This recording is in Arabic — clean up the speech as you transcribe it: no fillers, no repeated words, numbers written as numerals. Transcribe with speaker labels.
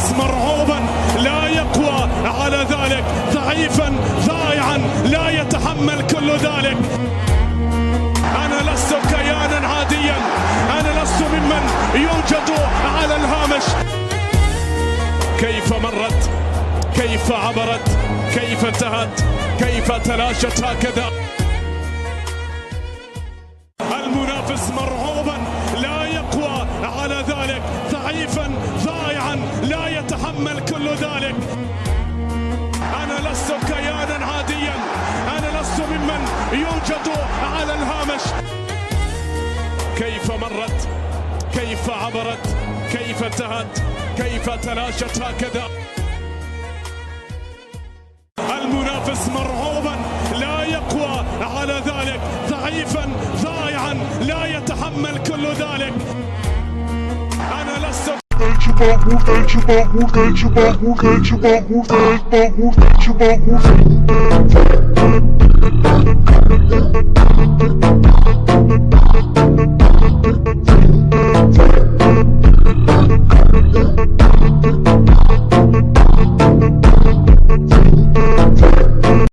Speaker 1: المنافس مرعوبا لا يقوى على ذلك، ضعيفا ضائعا لا يتحمل كل ذلك. أنا لست كيانا عاديا، أنا لست ممن يوجد على الهامش. كيف مرت، كيف عبرت، كيف انتهت، كيف تلاشت هكذا. المنافس مرعوبا لا يقوى على ذلك، ضعيفا ضائعا لا يتحمل كل ذلك. أنا لست كيانا عاديا، أنا لست ممن يوجد على الهامش. كيف مرت، كيف عبرت، كيف انتهت، كيف تلاشت هكذا. المنافس مرعوبا لا يقوى على ذلك، ضعيفا ضائعا لا يتحمل كل ذلك. أنا لست